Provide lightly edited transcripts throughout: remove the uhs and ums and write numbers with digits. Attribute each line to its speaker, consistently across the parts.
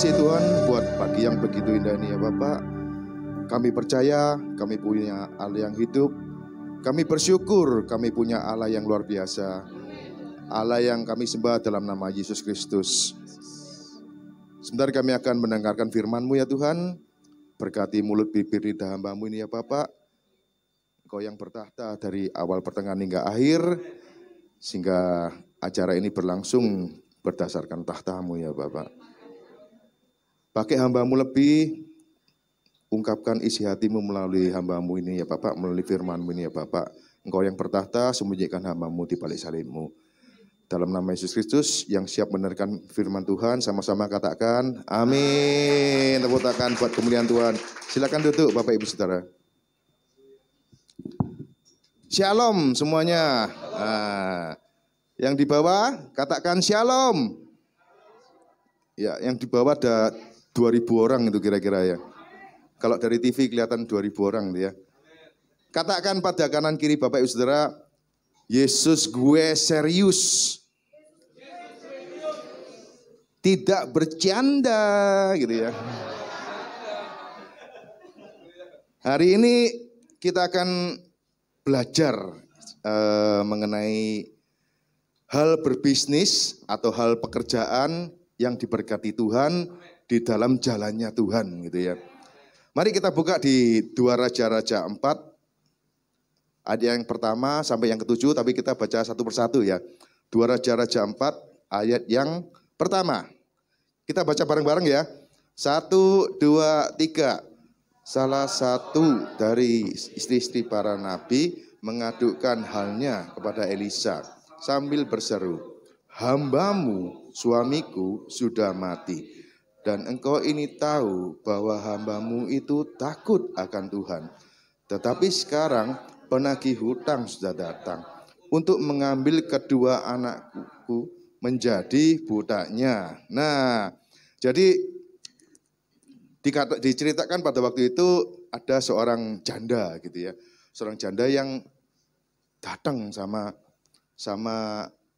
Speaker 1: kasih Tuhan buat pagi yang begitu indah ini ya Bapak. Kami percaya kami punya Allah yang hidup. Kami bersyukur kami punya Allah yang luar biasa. Allah yang kami sembah dalam nama Yesus Kristus. Sebentar kami akan mendengarkan firman-Mu ya Tuhan. Berkati mulut bibir lidah hamba-Mu ini ya Bapak. Engkau yang bertahta dari awal pertengahan hingga akhir. Sehingga acara ini berlangsung berdasarkan tahta-Mu ya Bapak. Pakai hamba-Mu lebih, ungkapkan isi hati-Mu melalui hamba-Mu ini ya Bapak, melalui firman-Mu ini ya Bapak. Engkau yang bertahta, sembunyikan hamba-Mu di balik salib-Mu. Dalam nama Yesus Kristus yang siap mendengarkan firman Tuhan, sama-sama katakan amin. Tepuk tangan buat kemuliaan Tuhan. Silakan duduk Bapak Ibu Saudara. Shalom semuanya. Nah, yang di bawah katakan shalom. Ya, yang di bawah ada 2.000 orang itu kira-kira ya. Kalau dari TV kelihatan 2.000 orang itu ya. Katakan pada kanan kiri Bapak Ibu Saudara, Yesus gue serius. Tidak bercanda gitu ya. Hari ini kita akan belajar mengenai hal berbisnis atau hal pekerjaan yang diberkati Tuhan di dalam jalannya Tuhan gitu ya. Mari kita buka di 2 Raja-Raja 4 ayat yang pertama sampai yang ke-7, tapi kita baca satu persatu ya. 2 Raja-Raja 4 ayat yang pertama. Kita baca bareng-bareng ya. 1, 2, 3. Salah satu dari istri-istri para nabi mengadukan halnya kepada Elisa sambil berseru, "Hambamu, suamiku sudah mati. Dan engkau ini tahu bahwa hambamu itu takut akan Tuhan. Tetapi sekarang penagih hutang sudah datang untuk mengambil kedua anakku menjadi budaknya." Nah, jadi diceritakan pada waktu itu ada seorang janda gitu ya. Seorang janda yang datang sama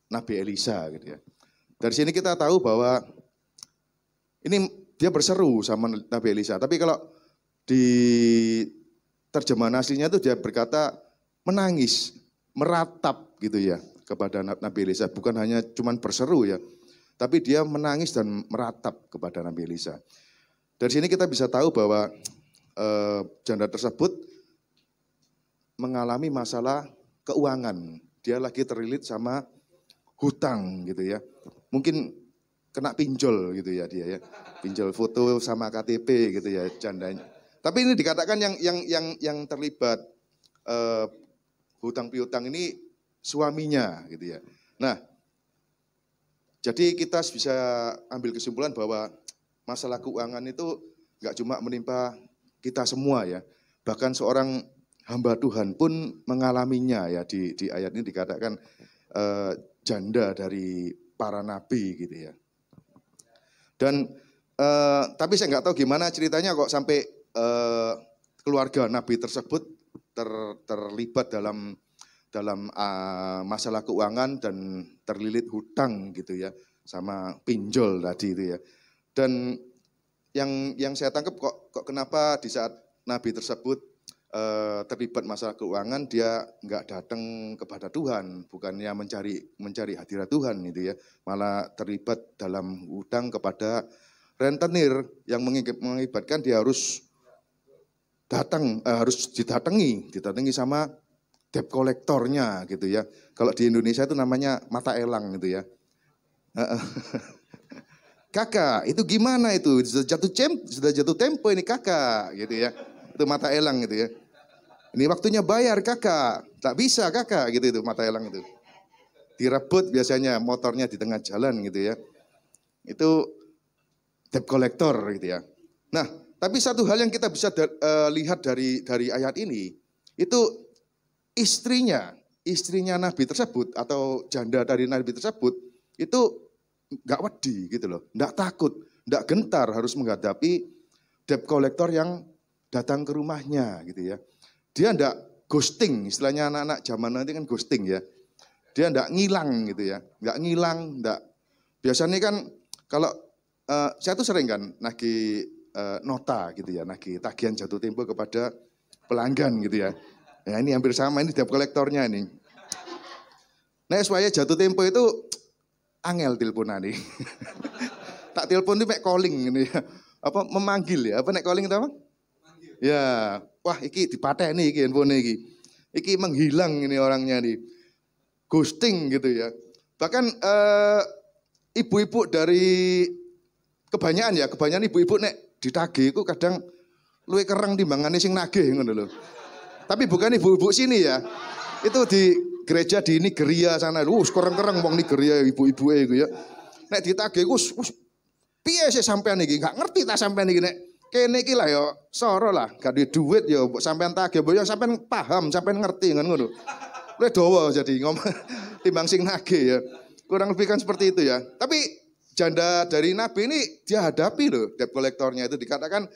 Speaker 1: Nabi Elisa gitu ya. Dari sini kita tahu bahwa ini dia berseru sama Nabi Elisa. Tapi kalau di terjemahan aslinya itu dia berkata menangis, meratap gitu ya kepada Nabi Elisa. Bukan hanya cuman berseru ya, tapi dia menangis dan meratap kepada Nabi Elisa. Dari sini kita bisa tahu bahwa janda tersebut mengalami masalah keuangan. Dia lagi terlilit sama hutang gitu ya. Mungkin kena pinjol gitu ya dia ya. Pinjol foto sama KTP gitu ya jandanya. Tapi ini dikatakan yang terlibat hutang piutang ini suaminya gitu ya. Nah, jadi kita bisa ambil kesimpulan bahwa masalah keuangan itu enggak cuma menimpa kita semua ya. Bahkan seorang hamba Tuhan pun mengalaminya ya. Di ayat ini dikatakan janda dari para nabi gitu ya. Dan tapi saya nggak tahu gimana ceritanya kok sampai keluarga nabi tersebut terlibat dalam masalah keuangan dan terlilit hutang gitu ya sama pinjol tadi itu ya. Dan yang saya tangkap kok kenapa di saat nabi tersebut terlibat masalah keuangan dia nggak datang kepada Tuhan, bukannya mencari hadirat Tuhan gitu ya, malah terlibat dalam hutang kepada rentenir yang mengakibatkan dia harus didatangi sama debt kolektornya gitu ya. Kalau di Indonesia itu namanya mata elang gitu ya. Kakak, itu gimana itu? Sudah jatuh tempo ini kakak gitu ya. Itu mata elang gitu ya. Ini waktunya bayar kakak, tak bisa kakak gitu itu mata elang itu. Direbut biasanya motornya di tengah jalan gitu ya. Itu debt collector gitu ya. Nah, tapi satu hal yang kita bisa lihat dari ayat ini, itu istrinya nabi tersebut atau janda dari nabi tersebut itu nggak wedi gitu loh, nggak takut, nggak gentar harus menghadapi debt collector yang datang ke rumahnya gitu ya. Dia nggak ghosting, istilahnya anak-anak zaman nanti kan ghosting ya. Dia nggak ngilang gitu ya, nggak ngilang, nggak. Biasanya kan kalau saya tuh sering kan nagih nota gitu ya, nagih tagihan jatuh tempo kepada pelanggan gitu ya. Ya ini hampir sama, ini debt kolektornya ini. Nah supaya jatuh tempo itu angel teleponan nih. Tak telepon itu mek calling ini ya. Apa memanggil ya? Apa nek calling itu apa? Ya, wah iki dipateni iki handphone iki. Iki menghilang ini orangnya nih. Ghosting gitu ya. Bahkan ibu-ibu dari kebanyakan ibu-ibu nek ditagih iku kadang luwih kereng timbangane sing nagih ngono lho. Tapi bukan ibu-ibu sini ya. Itu di gereja di Nigeria sana. Kereng-kereng wong Nigeria ibu-ibu iku ya. Nek ditagih wis piye sih sampean iki? Enggak ngerti ta sampean iki nek kene iki lah ya soro lah, gak duwe duit ya sampean tagih, ya sampean paham, sampean ngerti kan ngono. Luwih dawa jadi ngomong timbang sing nagih ya. Kurang lebih kan seperti itu ya. Tapi janda dari Nabi ini dia hadapi loh debt kolektornya itu dikatakan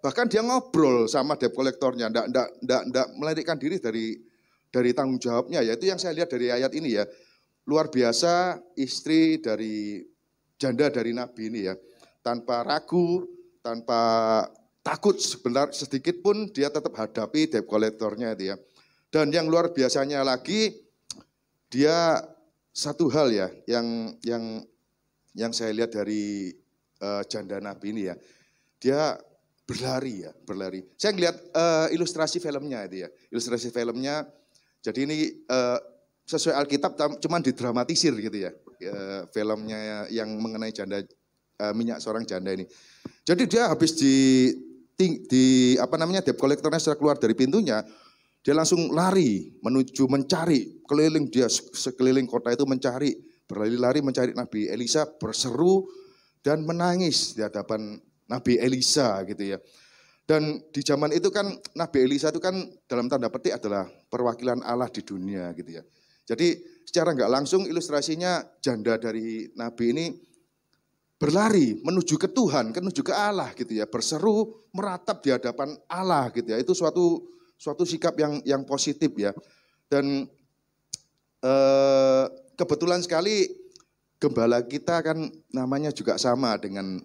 Speaker 1: bahkan dia ngobrol sama debt kolektornya, ndak melarikan diri dari tanggung jawabnya ya. Itu yang saya lihat dari ayat ini ya. Luar biasa istri dari janda dari Nabi ini ya. Tanpa ragu, tanpa takut sebentar sedikit pun dia tetap hadapi debt kolektornya itu ya. Dan yang luar biasanya lagi dia satu hal ya yang saya lihat dari janda Nabi ini ya. Dia berlari. Saya ngelihat ilustrasi filmnya itu ya. Ilustrasi filmnya jadi ini sesuai Alkitab cuman didramatisir gitu ya. Filmnya yang mengenai janda minyak seorang janda ini. Jadi dia habis debt kolektornya setelah keluar dari pintunya, dia langsung lari menuju mencari keliling dia sekeliling kota itu berlari-lari mencari Nabi Elisa, berseru dan menangis di hadapan Nabi Elisa gitu ya. Dan di zaman itu kan Nabi Elisa itu kan dalam tanda petik adalah perwakilan Allah di dunia gitu ya. Jadi secara nggak langsung ilustrasinya janda dari Nabi ini berlari menuju ke Tuhan, menuju ke Allah gitu ya, berseru meratap di hadapan Allah gitu ya. Itu suatu sikap yang positif ya. Dan kebetulan sekali gembala kita kan namanya juga sama dengan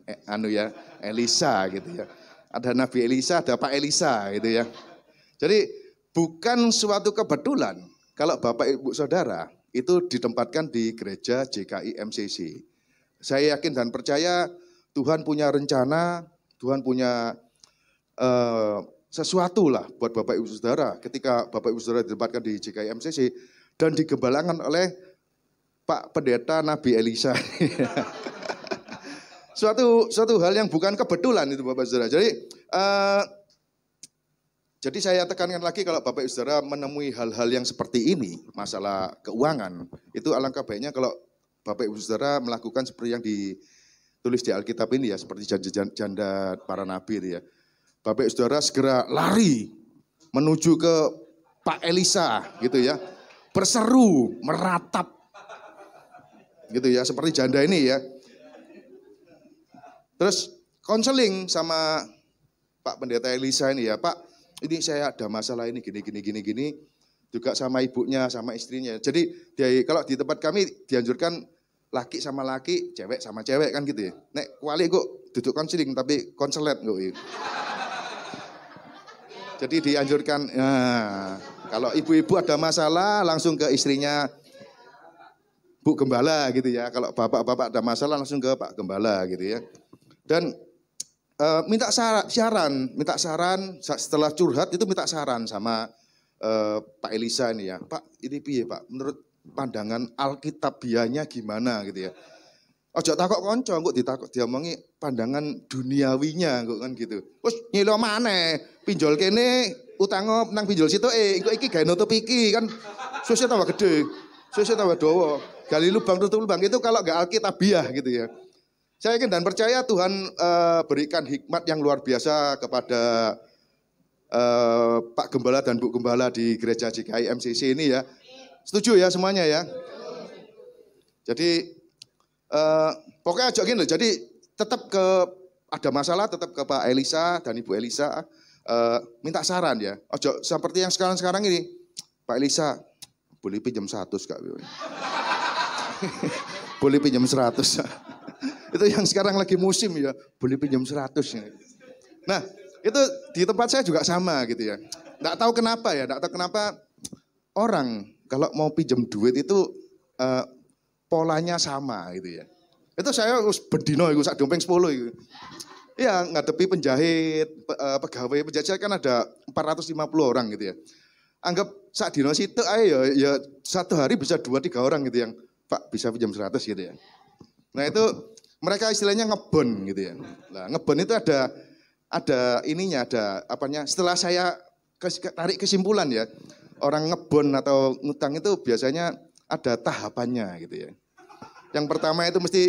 Speaker 1: Elisa gitu ya. Ada Nabi Elisa, ada Pak Elisa gitu ya. Jadi bukan suatu kebetulan kalau Bapak Ibu Saudara itu ditempatkan di gereja JKI MCC. Saya yakin dan percaya Tuhan punya rencana, Tuhan punya sesuatu lah buat Bapak Ibu Saudara. Ketika Bapak Ibu Saudara ditempatkan di JKI MCC dan digembalakan oleh Pak Pendeta Nabi Elisa. suatu hal yang bukan kebetulan itu Bapak Saudara. Jadi saya tekankan lagi kalau Bapak Ibu Saudara menemui hal-hal yang seperti ini, masalah keuangan, itu alangkah baiknya kalau Bapak Ibu Saudara melakukan seperti yang ditulis di Alkitab ini ya, seperti janda para nabi itu ya. Bapak Ibu Saudara segera lari menuju ke Pak Elisa gitu ya. Berseru, meratap. Gitu ya, seperti janda ini ya. Terus konseling sama Pak Pendeta Elisa ini ya, Pak, ini saya ada masalah ini gini. Juga sama ibunya, sama istrinya. Jadi kalau di tempat kami dianjurkan laki sama laki, cewek sama cewek kan gitu ya. Nek kuali kok duduk konseling tapi konselet kok. Jadi dianjurkan, kalau ibu-ibu ada masalah langsung ke istrinya Bu Gembala gitu ya. Kalau bapak-bapak ada masalah langsung ke Pak Gembala gitu ya. Dan minta saran setelah curhat itu minta saran sama Pak Elisa ini ya. Pak ini piye Pak, menurut pandangan Alkitabiahnya gimana gitu ya. Ojo takok konco kok ditakok diomongi pandangan duniawinya kok kan gitu. Wes nyilo maneh, pinjol kene utang nang pinjol sitoke, engko iki gawe nutup iki kan susah tambah gede, susah tambah dawa. Gali lubang tutup lubang itu kalau enggak Alkitabiah gitu ya. Saya yakin dan percaya Tuhan berikan hikmat yang luar biasa kepada Pak Gembala dan Bu Gembala di gereja JKI MCC ini ya. Setuju ya semuanya ya. Jadi pokoknya aja gini loh. Jadi tetap ada masalah tetap ke Pak Elisa dan Ibu Elisa minta saran ya. Ojo seperti yang sekarang ini. Pak Elisa boleh pinjam 100 Kak. Boleh pinjam 100. Itu yang sekarang lagi musim ya, boleh pinjam 100. Nah, itu di tempat saya juga sama gitu ya. Nggak tahu kenapa ya, nggak tahu kenapa orang kalau mau pinjam duit itu polanya sama gitu ya. Itu saya harus berdino itu sak dompeng 10 itu. Ya, ngadepi penjahit, pegawai penjahit kan ada 450 orang gitu ya. Anggap sak dino situ ayo ya satu hari bisa 2-3 orang gitu yang Pak bisa pinjam 100 gitu ya. Nah, itu mereka istilahnya ngebon gitu ya. Nah, ngebon itu ada ininya, ada apanya. Setelah saya tarik kesimpulan ya, orang ngebon atau ngutang itu biasanya ada tahapannya gitu ya. Yang pertama itu mesti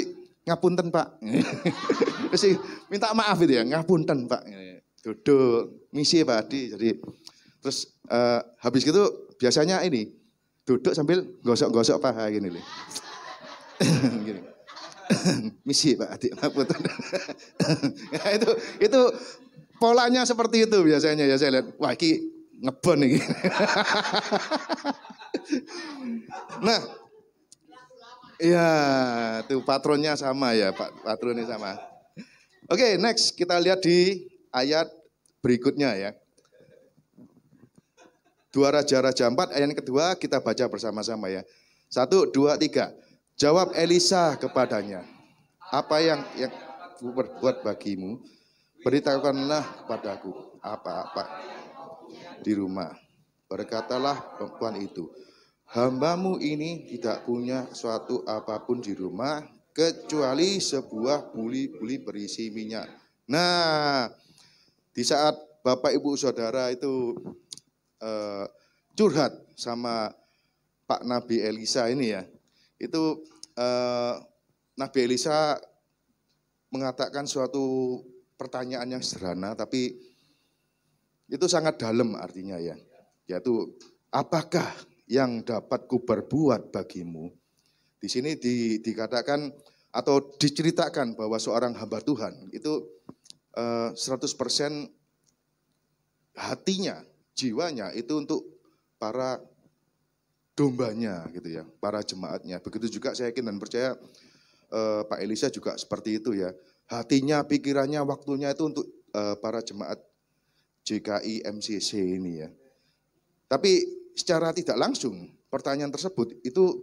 Speaker 1: ngapunten Pak. Mesti minta maaf itu ya, ngapunten Pak. Duduk, misi Pak Adi. Jadi terus habis gitu biasanya ini duduk sambil gosok-gosok paha gini loh. Gini. Misi Pak Adi, ngapunten. Nah, itu polanya seperti itu biasanya ya, saya lihat. Wah, ini ngebon ini. Nah, iya, tuh patronnya sama ya, Pak. Patronnya sama. Oke, next kita lihat di ayat berikutnya ya. 2 Raja-Raja 4 ayat yang kedua kita baca bersama-sama ya. 1, 2, 3. Jawab Elisa kepadanya, apa yang aku berbuat bagimu, beritahukanlah padaku apa-apa di rumah. Berkatalah perempuan itu, hambamu ini tidak punya suatu apapun di rumah kecuali sebuah buli-buli berisi minyak. Nah, di saat Bapak Ibu Saudara itu curhat sama Pak Nabi Elisa ini ya, itu Nabi Elisa mengatakan suatu pertanyaan yang sederhana tapi itu sangat dalam artinya ya, yaitu apakah yang dapat kuperbuat bagimu. Di sini dikatakan atau diceritakan bahwa seorang hamba Tuhan itu 100% hatinya, jiwanya itu untuk para dombanya gitu ya, para jemaatnya. Begitu juga saya yakin dan percaya Pak Elisa juga seperti itu ya. Hatinya, pikirannya, waktunya itu untuk para jemaat JKI MCC ini ya. Tapi secara tidak langsung pertanyaan tersebut itu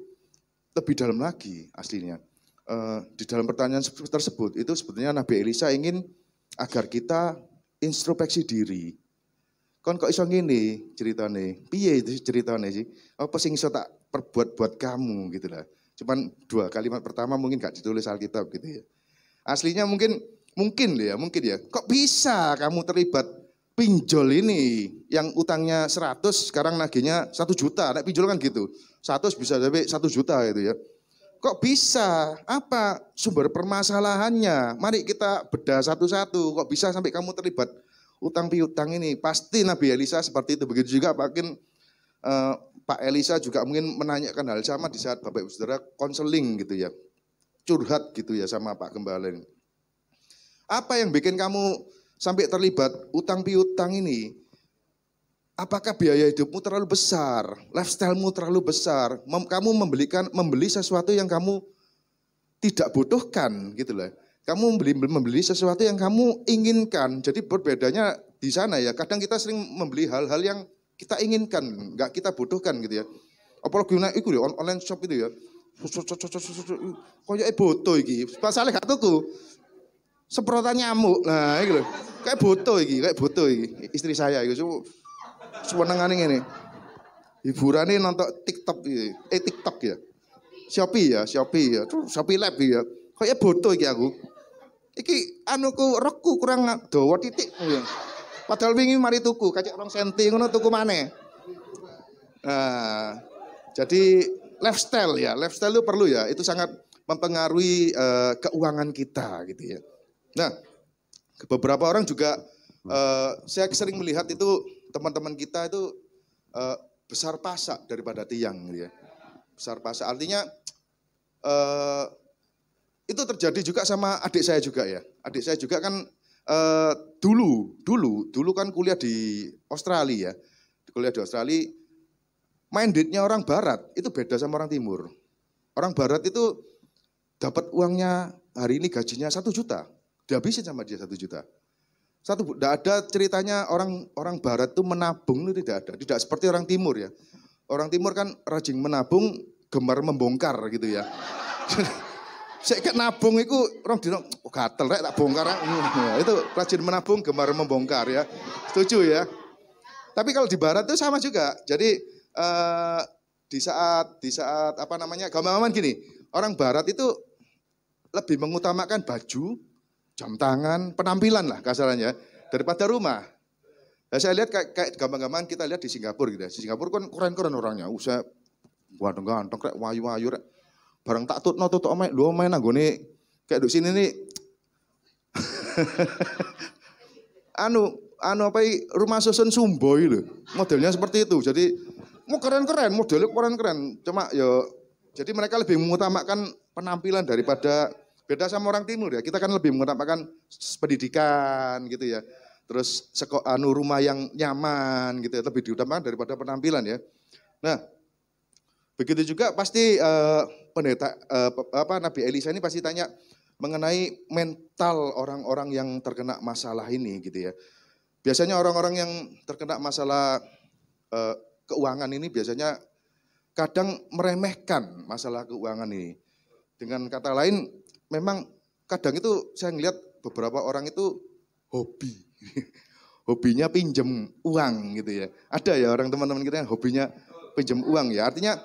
Speaker 1: lebih dalam lagi aslinya. Di dalam pertanyaan tersebut itu sebetulnya Nabi Elisa ingin agar kita introspeksi diri. Kon kok iso ngene ceritane? Piye itu ceritane sih? Apa sing iso tak perbuat buat kamu gitu lah. Cuman 2 kalimat pertama mungkin gak ditulis Alkitab gitu ya. Aslinya mungkin ya. Kok bisa kamu terlibat pinjol ini yang utangnya 100 sekarang nagihnya 1 juta. Nek pinjol kan gitu. 100 bisa sampai 1 juta gitu ya. Kok bisa? Apa sumber permasalahannya? Mari kita bedah satu-satu. Kok bisa sampai kamu terlibat utang piutang ini? Pasti Nabi Elisa seperti itu. Begitu juga mungkin Pak Elisa juga mungkin menanyakan hal sama di saat Bapak Ibu Saudara konseling gitu ya. Curhat gitu ya sama Pak Gembala ini. Apa yang bikin kamu sampai terlibat utang piutang ini? Apakah biaya hidupmu terlalu besar, lifestyle-mu terlalu besar, kamu membeli sesuatu yang kamu tidak butuhkan gitu loh. Kamu membeli sesuatu yang kamu inginkan. Jadi berbedanya di sana ya. Kadang kita sering membeli hal-hal yang kita inginkan, nggak kita butuhkan gitu ya. Apalagi naik itu ya online shop itu ya. Kayak boto iki. Pasale gak tuku. Semprotan nyamuk. Nah, iki lho. Kayak boto iki. Istri saya iki. Sewenengane ngene. Hiburane nonton TikTok iki. TikTok ya. Shopee ya. Shopee Lab ya. Kayak boto iki aku. Iki anuku rokku kurang dawa titik. Padahal wingi mari tuku kacek 2 senti ngono tuku maneh. Nah, jadi lifestyle itu perlu ya. Itu sangat mempengaruhi keuangan kita gitu ya. Nah, beberapa orang juga saya sering melihat itu teman-teman kita itu besar pasak daripada tiang gitu ya. Besar pasak artinya itu terjadi juga sama adik saya juga ya. Adik saya juga kan dulu kan kuliah di Australia ya. Kuliah di Australia, mindednya orang barat itu beda sama orang timur. Orang barat itu dapat uangnya hari ini gajinya 1 juta, dihabisin sama dia 1 juta. Tidak ada ceritanya orang Barat itu menabung, itu tidak ada. Tidak seperti orang Timur ya. Orang Timur kan rajin menabung, gemar membongkar gitu ya. Saya kan nabung itu orang dino gatel rek tak bongkar. Itu rajin menabung, gemar membongkar ya. Setuju ya. Tapi kalau di Barat itu sama juga. Jadi di saat apa namanya, gampang gini, orang Barat itu lebih mengutamakan baju, jam tangan, penampilan lah kasarannya daripada rumah. Nah, saya lihat kayak gampang-gampang kita lihat di Singapura gitu ya. Di Singapura kan keren-keren orangnya. Usah ganteng-ganteng kayak wayu-wayu rek. Barang tak tutno tutuk omae, lho omae nanggone kayak di sini nih. apa rumah susun Sumboy lho. Modelnya seperti itu. Jadi mau keren-keren, modelnya keren-keren. Cuma ya jadi mereka lebih mengutamakan penampilan daripada beda sama orang Timur ya. Kita kan lebih mengutamakan pendidikan gitu ya. Terus rumah yang nyaman gitu ya, lebih diutamakan daripada penampilan ya. Nah, begitu juga pasti Nabi Elisa ini pasti tanya mengenai mental orang-orang yang terkena masalah ini gitu ya. Biasanya orang-orang yang terkena masalah keuangan ini biasanya kadang meremehkan masalah keuangan ini. Dengan kata lain, memang kadang itu saya ngelihat beberapa orang itu hobi. Hobinya pinjem uang gitu ya. Ada ya orang teman-teman kita yang hobinya pinjem uang ya. Artinya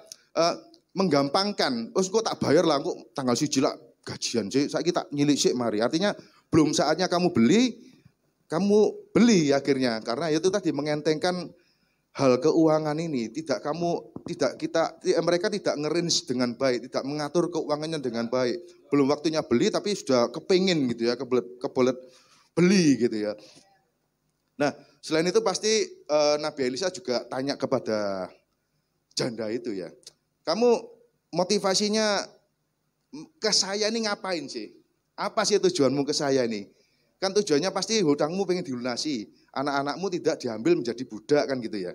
Speaker 1: menggampangkan. Oh kok tak bayar lah, kok tanggal 1 lah gajian sih. Saya kita nyilik sih mari. Artinya belum saatnya kamu beli akhirnya. Karena itu tadi mengentengkan hal keuangan ini. Mereka tidak ngerins dengan baik, tidak mengatur keuangannya dengan baik. Belum waktunya beli tapi sudah kepingin gitu ya, kebelet beli gitu ya. Nah, selain itu pasti Nabi Elisa juga tanya kepada janda itu ya. Kamu motivasinya ke saya ini ngapain sih? Apa sih tujuanmu ke saya ini? Kan tujuannya pasti hutangmu pengen dilunasi. Anak-anakmu tidak diambil menjadi budak kan gitu ya.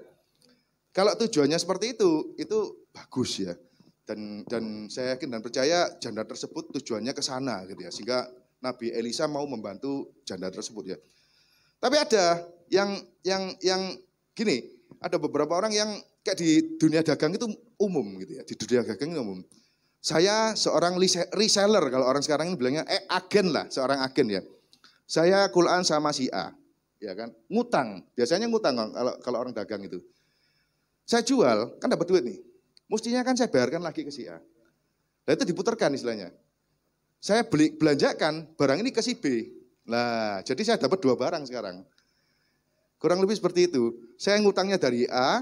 Speaker 1: Kalau tujuannya seperti itu bagus ya. Dan saya yakin dan percaya janda tersebut tujuannya ke sana gitu ya. Sehingga Nabi Elisa mau membantu janda tersebut ya. Tapi ada yang gini, ada beberapa orang yang kayak di dunia dagang itu umum gitu ya. Di dunia dagang itu umum. Saya seorang reseller, kalau orang sekarang ini bilangnya agen lah, seorang agen ya. Saya Quran sama si A, ya kan, ngutang. Biasanya ngutang kalau orang dagang itu. Saya jual, kan dapat duit nih. Mestinya kan saya bayarkan lagi ke si A. Nah itu diputarkan istilahnya. Saya belanjakan barang ini ke si B. Nah, jadi saya dapat 2 barang sekarang. Kurang lebih seperti itu. Saya ngutangnya dari A,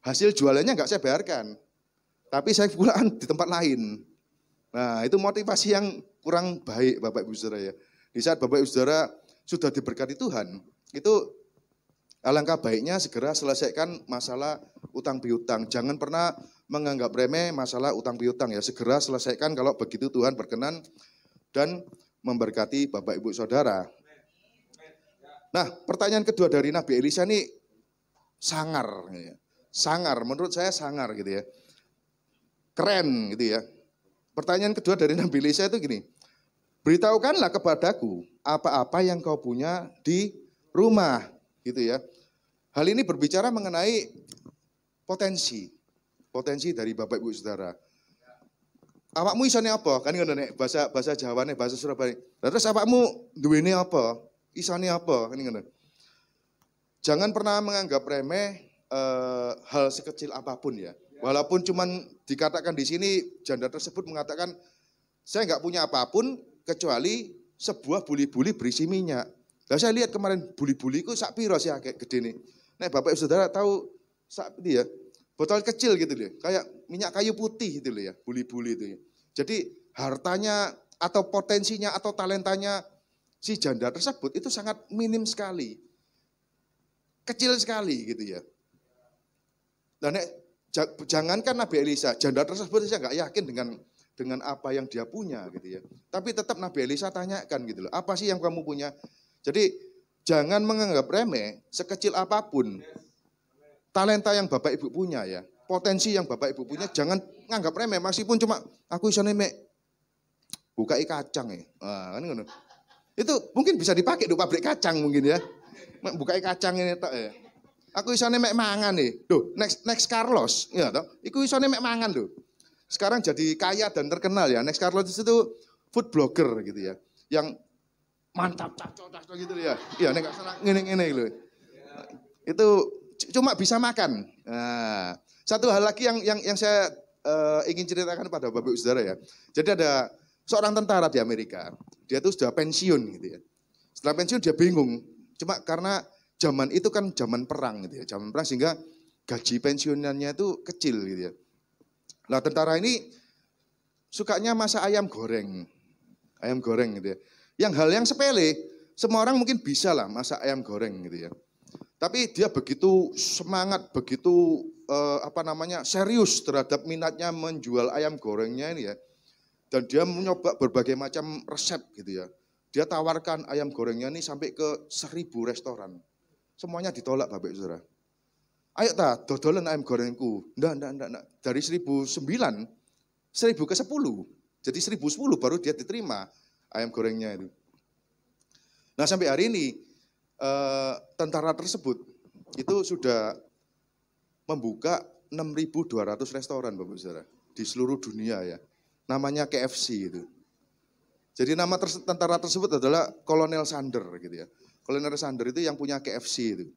Speaker 1: hasil jualannya enggak saya bayarkan. Tapi saya pulaan di tempat lain. Nah, itu motivasi yang kurang baik Bapak Ibu Saudara ya. Di saat Bapak Ibu Saudara sudah diberkati Tuhan, itu alangkah baiknya segera selesaikan masalah utang piutang. Jangan pernah menganggap remeh masalah utang piutang ya. Segera selesaikan kalau begitu Tuhan berkenan dan memberkati Bapak Ibu Saudara. Nah, pertanyaan kedua dari Nabi Elisa ini sangar. Ya. Sangar, menurut saya sangar gitu ya. Keren gitu ya. Pertanyaan kedua dari Nabi Elisa itu gini. Beritahukanlah kepadaku apa-apa yang kau punya di rumah gitu ya. Hal ini berbicara mengenai potensi dari Bapak Ibu Saudara. Awakmu isane apa? Kan ngono nek bahasa Jawane, bahasa Surabaya. Terus awakmu duwene apa? Isane apa? Kan ngono. Jangan pernah menganggap remeh hal sekecil apapun ya. Walaupun cuman dikatakan di sini janda tersebut mengatakan saya enggak punya apapun kecuali sebuah buli-buli berisi minyak. Nah, saya lihat kemarin buli-buli itu sak piro sih kayak gede nih. Nek Bapak Ibu Saudara tahu sak dia botol kecil gitu loh, kayak minyak kayu putih gitu loh ya, buli-buli itu ya. Jadi hartanya atau potensinya atau talentanya si janda tersebut itu sangat minim sekali. Kecil sekali gitu ya. Dan jangankan Nabi Elisa, janda tersebut saya nggak yakin dengan apa yang dia punya gitu ya. Tapi tetap Nabi Elisa tanyakan gitu loh, apa sih yang kamu punya? Jadi jangan menganggap remeh sekecil apapun talenta yang Bapak Ibu punya ya, potensi yang Bapak Ibu punya, jangan nganggap remeh meskipun cuma aku iso mek bukai kacang ya. Nah, kan ngono. Itu mungkin bisa dipakai di pabrik kacang mungkin ya. Bukai kacang ini tok ya. Aku isone mek mangan nih. Duh, next Carlos, ya toh. Iku isone mek mangan loh. Sekarang jadi kaya dan terkenal ya. Next Carlos itu food blogger gitu ya. Yang mantap cacok gitu ya. Iya nek salah ngene-ngene lho. Itu cuma bisa makan. Nah, satu hal lagi yang saya ingin ceritakan pada Bapak Ibu Saudara ya. Jadi ada seorang tentara di Amerika. Dia tuh sudah pensiun gitu ya. Setelah pensiun dia bingung. Cuma karena zaman itu kan zaman perang gitu ya. Zaman perang sehingga gaji pensiunannya itu kecil gitu ya. Nah, tentara ini sukanya masak ayam goreng. Ayam goreng gitu ya. Yang sepele, semua orang mungkin bisa lah masak ayam goreng gitu ya. Tapi dia begitu semangat, begitu serius terhadap minatnya menjual ayam gorengnya ini ya. Dan dia mencoba berbagai macam resep gitu ya. Dia tawarkan ayam gorengnya ini sampai ke 1.000 restoran. Semuanya ditolak Bapak Ibu Saudara. Ayo dodolan ayam gorengku. Nggak. Dari 1.009, 1.000 ke 10. Jadi 1.010 baru dia diterima ayam gorengnya itu. Nah sampai hari ini tentara tersebut itu sudah membuka 6.200 restoran Bapak Saudara di seluruh dunia ya. Namanya KFC itu. Jadi nama tentara tersebut adalah Kolonel Sander gitu ya. Kolonel Sander itu yang punya KFC itu.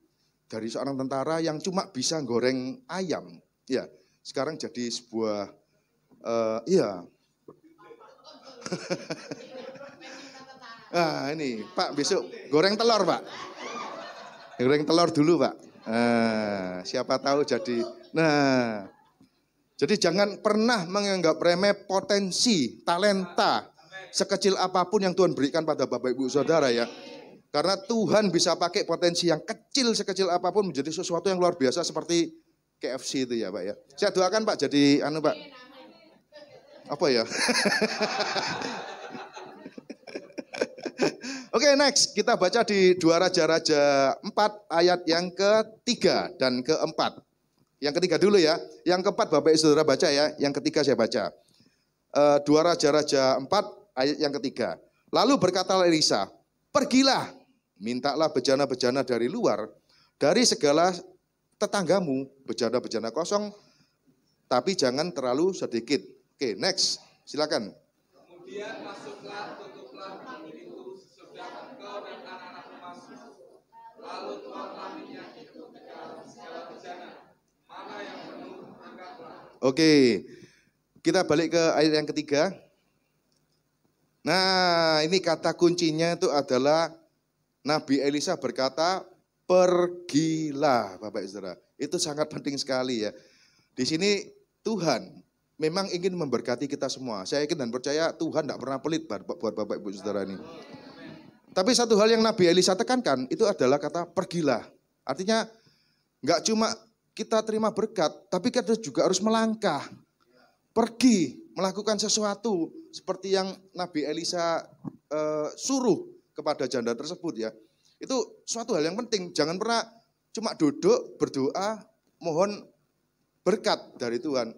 Speaker 1: Dari seorang tentara yang cuma bisa goreng ayam. Ya, sekarang jadi sebuah Nah ini Pak besok goreng telur Pak. Goreng telur dulu Pak. Siapa tahu jadi. Nah, jadi jangan pernah menganggap remeh potensi, talenta, sekecil apapun yang Tuhan berikan pada Bapak Ibu Saudara ya. Karena Tuhan bisa pakai potensi yang kecil sekecil apapun menjadi sesuatu yang luar biasa seperti KFC itu ya Pak ya. Saya doakan Pak jadi Pak. Apa ya? Oke, next kita baca di 2 Raja-Raja 4 ayat yang ketiga dan keempat. Yang ketiga dulu ya, yang keempat Bapak Ibu Saudara baca ya, yang ketiga saya baca. 2 Raja-Raja 4 ayat yang ketiga. Lalu berkatalah Elisa, pergilah, mintalah bejana-bejana dari luar, dari segala tetanggamu, bejana-bejana kosong, tapi jangan terlalu sedikit. Oke, next, silakan. Kemudian masuklah, tutuplah pintu sesudah engkau dan anak-anakmu masuk. Lalu tuanglah minyak itu ke dalam segala bejana. Mana yang penuh, angkatlah. Oke, kita balik ke ayat yang ketiga. Nah, ini kata kuncinya itu adalah Nabi Elisa berkata, pergilah Bapak Ibu Saudara. Itu sangat penting sekali ya. Di sini Tuhan memang ingin memberkati kita semua. Saya yakin dan percaya Tuhan tidak pernah pelit buat Bapak Ibu Saudara ini. Tapi satu hal yang Nabi Elisa tekankan itu adalah kata pergilah. Artinya nggak cuma kita terima berkat, tapi kita juga harus melangkah. Pergi melakukan sesuatu seperti yang Nabi Elisa suruh kepada janda tersebut ya. Itu suatu hal yang penting. Jangan pernah cuma duduk berdoa mohon berkat dari Tuhan.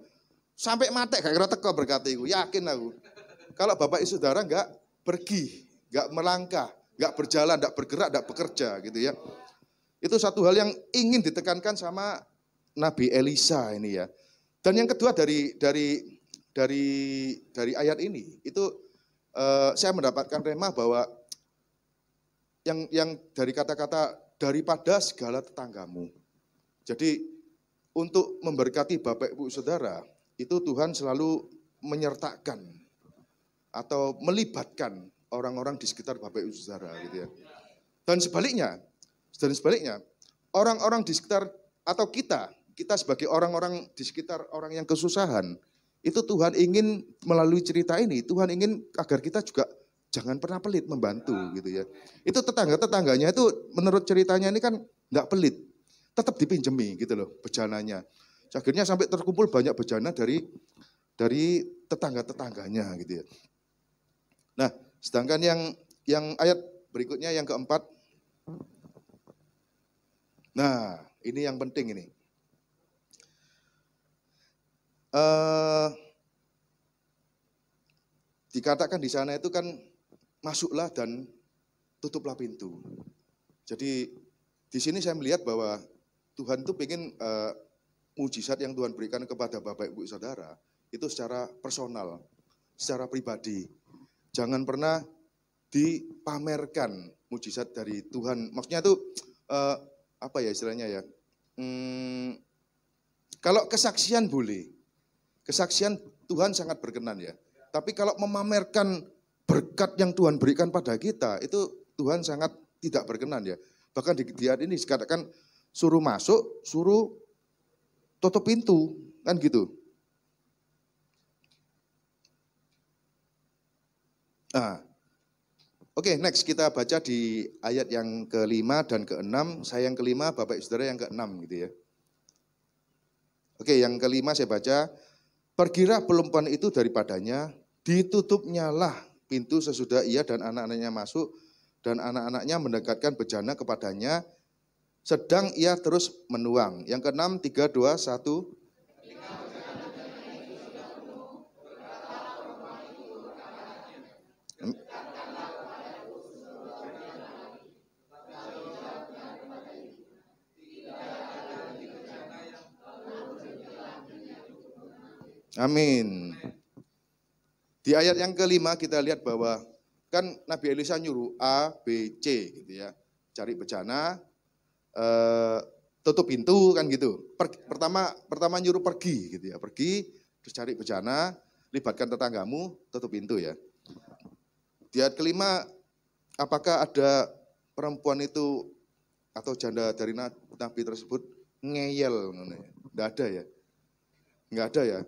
Speaker 1: Sampai mati gak kira teko berkat itu, yakin aku. Kalau Bapak Ibu Saudara enggak pergi, enggak melangkah, enggak berjalan, enggak bergerak, enggak bekerja gitu ya. Itu satu hal yang ingin ditekankan sama Nabi Elisa ini ya. Dan yang kedua dari ayat ini itu saya mendapatkan rema bahwa yang dari kata-kata daripada segala tetanggamu. Jadi untuk memberkati Bapak Ibu Saudara itu Tuhan selalu menyertakan atau melibatkan orang-orang di sekitar Bapak Ibu Saudara gitu ya. Dan sebaliknya orang-orang di sekitar atau kita sebagai orang-orang di sekitar orang yang kesusahan, itu Tuhan ingin melalui cerita ini, Tuhan ingin agar kita juga jangan pernah pelit membantu gitu ya. Itu tetangga-tetangganya itu menurut ceritanya ini kan enggak pelit, tetap dipinjemi gitu loh bejananya. Akhirnya sampai terkumpul banyak bejana dari tetangga-tetangganya gitu ya. Nah, sedangkan yang ayat berikutnya yang keempat. Nah, ini yang penting ini. Di dikatakan di sana itu kan masuklah dan tutuplah pintu. Jadi di sini saya melihat bahwa Tuhan itu pengen mujizat yang Tuhan berikan kepada Bapak Ibu Saudara itu secara personal, secara pribadi. Jangan pernah dipamerkan mujizat dari Tuhan. Maksudnya itu apa ya istilahnya ya? Kalau kesaksian boleh, kesaksian Tuhan sangat berkenan ya. Tapi kalau memamerkan berkat yang Tuhan berikan pada kita, itu Tuhan sangat tidak berkenan ya. Bahkan di ayat ini dikatakan suruh masuk, suruh tutup pintu, kan gitu. Nah, oke, next kita baca di ayat yang ke-5 dan ke-6. Saya yang ke-5, Bapak Ibu Saudara yang ke-6 gitu ya. Oke, yang ke-5 saya baca. Pergilah perempuan itu daripadanya, ditutupnyalah pintu sesudah ia dan anak-anaknya masuk, dan anak-anaknya mendekatkan bejana kepadanya, sedang ia terus menuang. Yang ke-6, 3, 2, 1. Amin. Di ayat yang ke-5 kita lihat bahwa kan Nabi Elisa nyuruh A, B, C gitu ya. Cari bejana, tutup pintu kan gitu. Pertama nyuruh pergi gitu ya. Pergi, terus cari bejana, libatkan tetanggamu, tutup pintu ya. Di ayat ke-5, apakah ada perempuan itu atau janda dari Nabi tersebut ngeyel? Nggak ada ya. Nggak ada ya.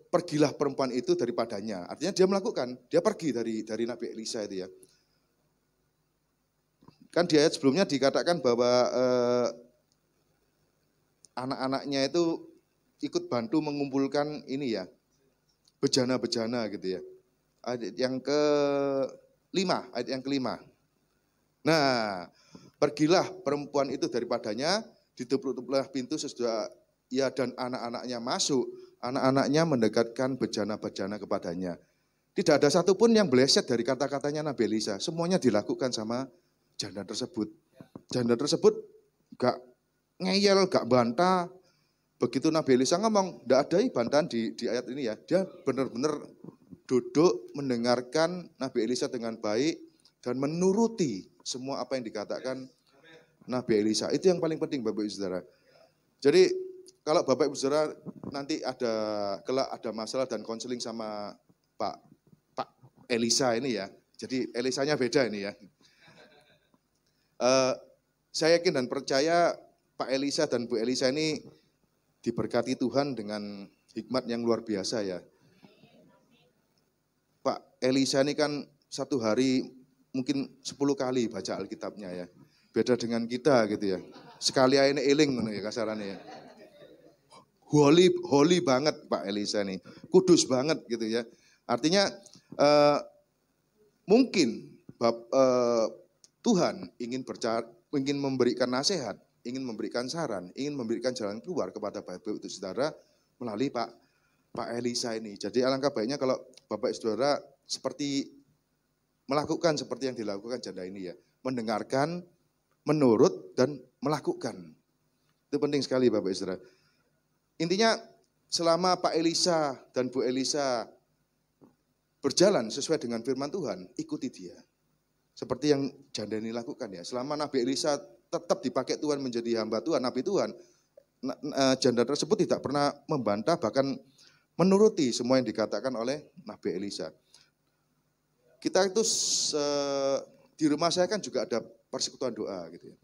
Speaker 1: Pergilah perempuan itu daripadanya. Artinya dia melakukan, dia pergi dari Nabi Elisa itu ya. Kan di ayat sebelumnya dikatakan bahwa anak-anaknya itu ikut bantu mengumpulkan ini ya, bejana-bejana gitu ya. Ayat yang ke-5. Nah, pergilah perempuan itu daripadanya, ditutup-tutuplah pintu sesudah ia dan anak-anaknya masuk. Anak-anaknya mendekatkan bejana-bejana kepadanya. Tidak ada satupun yang meleset dari kata-katanya Nabi Elisa. Semuanya dilakukan sama janda tersebut. Janda tersebut gak ngeyel, gak bantah. Begitu Nabi Elisa ngomong, gak ada bantahan di ayat ini ya. Dia benar-benar duduk mendengarkan Nabi Elisa dengan baik dan menuruti semua apa yang dikatakan Nabi Elisa. Itu yang paling penting Bapak Ibu Saudara. Jadi kalau Bapak Ibu Saudara nanti ada masalah dan konseling sama Pak Elisa ini ya. Jadi Elisanya beda ini ya. Saya yakin dan percaya Pak Elisa dan Bu Elisa ini diberkati Tuhan dengan hikmat yang luar biasa ya. Pak Elisa ini kan satu hari mungkin 10 kali baca Alkitabnya ya. Beda dengan kita gitu ya. Sekali aja ini eling ya kasarannya ya. Holy banget Pak Elisa nih, kudus banget gitu ya. Artinya mungkin Tuhan ingin memberikan nasihat, ingin memberikan saran, ingin memberikan jalan keluar kepada Bapak Ibu Saudara melalui Pak Elisa ini. Jadi alangkah baiknya kalau Bapak Ibu Saudara melakukan seperti yang dilakukan janda ini ya, mendengarkan, menurut dan melakukan. Itu penting sekali Bapak Ibu Saudara. Intinya selama Pak Elisa dan Bu Elisa berjalan sesuai dengan firman Tuhan, ikuti dia. Seperti yang janda ini lakukan ya. Selama Nabi Elisa tetap dipakai Tuhan menjadi hamba Tuhan, Nabi Tuhan, janda tersebut tidak pernah membantah, bahkan menuruti semua yang dikatakan oleh Nabi Elisa. Kita itu di rumah saya kan juga ada persekutuan doa gitu ya.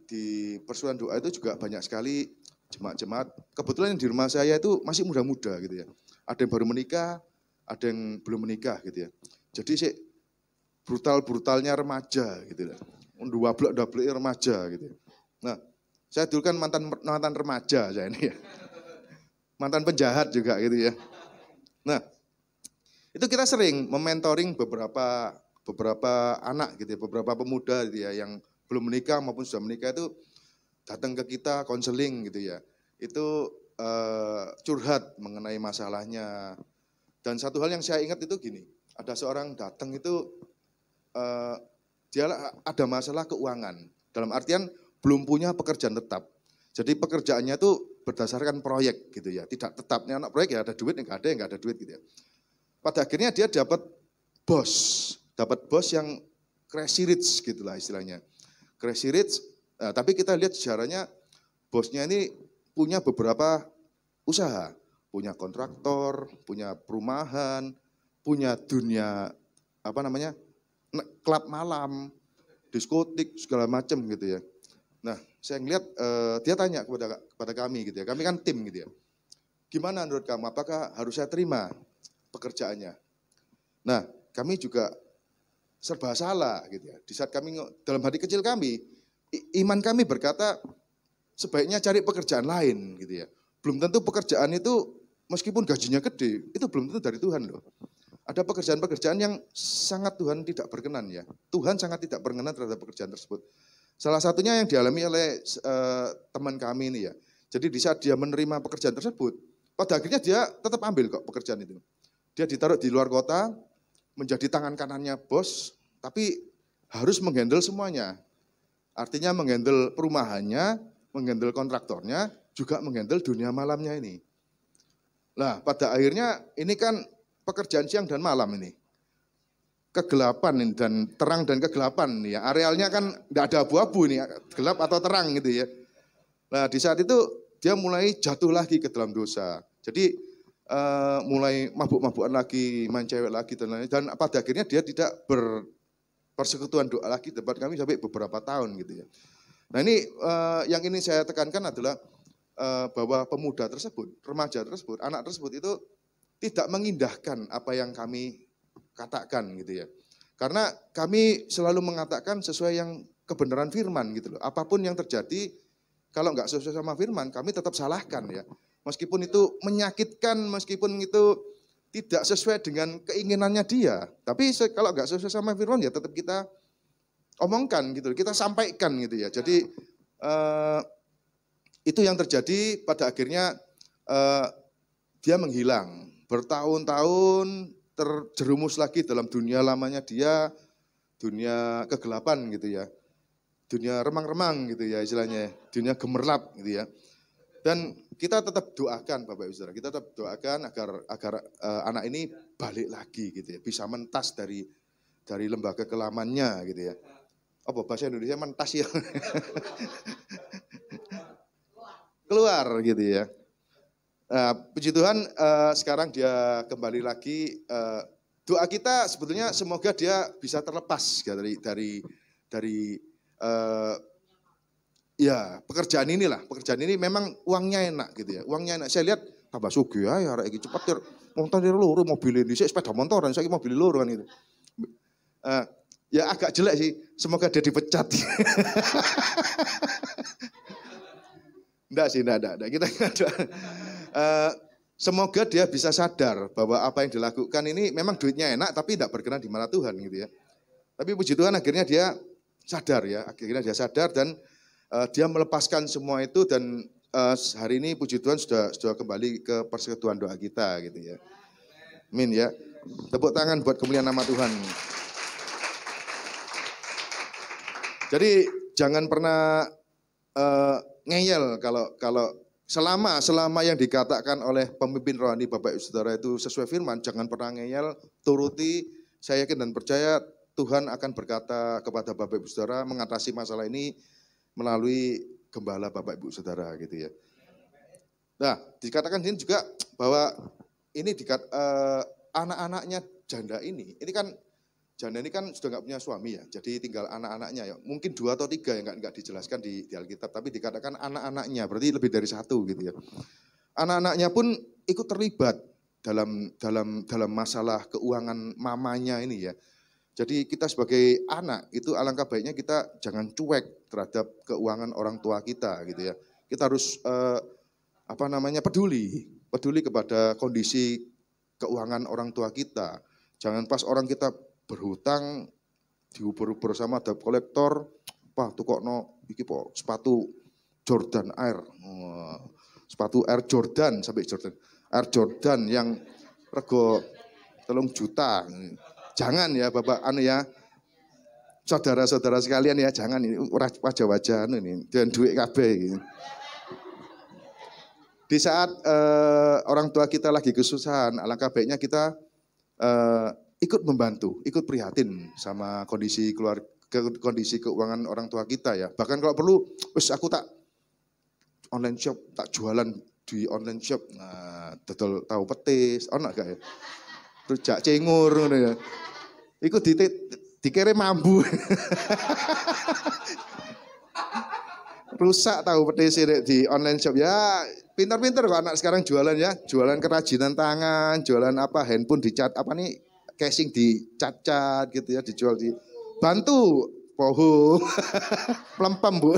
Speaker 1: Di persekutuan doa itu juga banyak sekali jemaat-jemaat. Kebetulan yang di rumah saya itu masih muda-muda gitu ya. Ada yang baru menikah, ada yang belum menikah gitu ya. Jadi sih brutalnya remaja gitu ya. Dua-blok remaja gitu ya. Nah, saya dulu kan mantan remaja saya ini ya. Mantan penjahat juga gitu ya. Nah, itu kita sering mementoring beberapa anak gitu ya, beberapa pemuda gitu ya yang belum menikah maupun sudah menikah itu datang ke kita konseling gitu ya. Itu curhat mengenai masalahnya. Dan satu hal yang saya ingat itu gini, ada seorang datang itu, dia ada masalah keuangan. Dalam artian belum punya pekerjaan tetap. Jadi pekerjaannya itu berdasarkan proyek gitu ya, tidak tetapnya anak proyek ya ada duit, nggak ada duit gitu ya. Pada akhirnya dia dapat bos yang crazy rich gitulah istilahnya. Crazy rich, tapi kita lihat sejarahnya bosnya ini punya beberapa usaha, punya kontraktor, punya perumahan, punya dunia klub malam, diskotik segala macam gitu ya. Nah, saya ngeliat dia tanya kepada kami gitu ya. Kami kan tim gitu ya. Gimana menurut kamu? Apakah harus saya terima pekerjaannya? Nah, kami juga serba salah gitu ya. Di saat kami dalam hati kecil kami, iman kami berkata sebaiknya cari pekerjaan lain gitu ya. Belum tentu pekerjaan itu meskipun gajinya gede, itu belum tentu dari Tuhan loh. Ada pekerjaan-pekerjaan yang sangat Tuhan tidak berkenan ya. Tuhan sangat tidak berkenan terhadap pekerjaan tersebut. Salah satunya yang dialami oleh teman kami ini ya. Jadi di saat dia menerima pekerjaan tersebut, pada akhirnya dia tetap ambil kok pekerjaan itu. Dia ditaruh di luar kota, menjadi tangan kanannya bos, tapi harus menghandle semuanya. Artinya menghandle perumahannya, menghandle kontraktornya, juga menghandle dunia malamnya ini. Nah, pada akhirnya ini kan pekerjaan siang dan malam ini. Kegelapan dan terang dan kegelapan ya. Arealnya kan tidak ada abu-abu nih, gelap atau terang gitu ya. Nah, di saat itu dia mulai jatuh lagi ke dalam dosa. Jadi mulai mabuk-mabukan lagi, main cewek lagi dan pada akhirnya dia tidak berpersekutuan doa lagi tempat kami sampai beberapa tahun gitu ya. Nah, ini yang ini saya tekankan adalah bahwa pemuda tersebut, remaja tersebut, anak tersebut itu tidak mengindahkan apa yang kami katakan gitu ya. Karena kami selalu mengatakan sesuai yang kebenaran firman gitu loh. Apapun yang terjadi kalau nggak sesuai sama firman kami tetap salahkan ya. Meskipun itu menyakitkan, meskipun itu tidak sesuai dengan keinginannya dia. Tapi kalau nggak sesuai sama firman ya tetap kita omongkan gitu, kita sampaikan gitu ya. Jadi itu yang terjadi pada akhirnya dia menghilang. Bertahun-tahun terjerumus lagi dalam dunia lamanya dia, dunia kegelapan gitu ya. Dunia remang-remang gitu ya istilahnya, dunia gemerlap gitu ya. Dan kita tetap doakan Bapak Ibu Saudara, kita tetap doakan agar anak ini balik lagi gitu ya, bisa mentas dari lembaga kelamannya gitu ya. Apa bahasa Indonesia mentas ya? Keluar gitu ya. Puji Tuhan sekarang dia kembali lagi. Doa kita sebetulnya semoga dia bisa terlepas ya, dari ya pekerjaan inilah. Pekerjaan ini memang uangnya enak gitu ya. Uangnya enak. Saya lihat tambah sugih ya arek iki cepet tir motor loro mobil ini sepeda motoran saiki mobil loro kan gitu. Ya agak jelek sih. Semoga dia dipecat. Enggak sih, enggak. Kita semoga dia bisa sadar bahwa apa yang dilakukan ini memang duitnya enak tapi tidak berkenan di mata Tuhan gitu ya. Tapi puji Tuhan akhirnya dia sadar ya, dan dia melepaskan semua itu dan hari ini puji Tuhan sudah kembali ke persekutuan doa kita gitu ya. Amin ya. Tepuk tangan buat kemuliaan nama Tuhan. Jadi jangan pernah ngeyel kalau selama yang dikatakan oleh pemimpin rohani Bapak Ibu Saudara itu sesuai firman, jangan pernah ngeyel, turuti. Saya yakin dan percaya Tuhan akan berkata kepada Bapak Ibu Saudara mengatasi masalah ini melalui gembala Bapak Ibu Saudara gitu ya. Nah, dikatakan ini juga bahwa ini anak-anaknya janda ini kan janda ini kan sudah nggak punya suami ya, jadi tinggal anak-anaknya ya. Mungkin 2 atau 3 yang nggak dijelaskan di Alkitab, tapi dikatakan anak-anaknya, berarti lebih dari 1 gitu ya. Anak-anaknya pun ikut terlibat dalam masalah keuangan mamanya ini ya. Jadi kita sebagai anak itu alangkah baiknya kita jangan cuek terhadap keuangan orang tua kita gitu ya. Kita harus peduli kepada kondisi keuangan orang tua kita. Jangan pas orang kita berhutang diuber-uber sama debt kolektor, pak tukokno iki po sepatu Jordan Air. Sepatu Air Jordan sampai Jordan. Air Jordan yang rego 3 juta. Jangan ya Bapak ya. Saudara-saudara sekalian ya, jangan ini wajah-wajah ini dan duit kabeh gitu. Di saat orang tua kita lagi kesusahan, alangkah baiknya kita ikut membantu, ikut prihatin sama kondisi kondisi keuangan orang tua kita ya. Bahkan kalau perlu, aku tak online shop, tak jualan di online shop. Nah, dodol tahu petis, ono gak ya? Rujak cengur ngono ya. Iku dikere mambu. Rusak tahu petis di online shop ya. Pintar-pintar kok anak sekarang jualan ya. Jualan kerajinan tangan, jualan handphone dicat casing dicat-cat gitu ya, dijual di bantu pohon. Pelempem, Bu.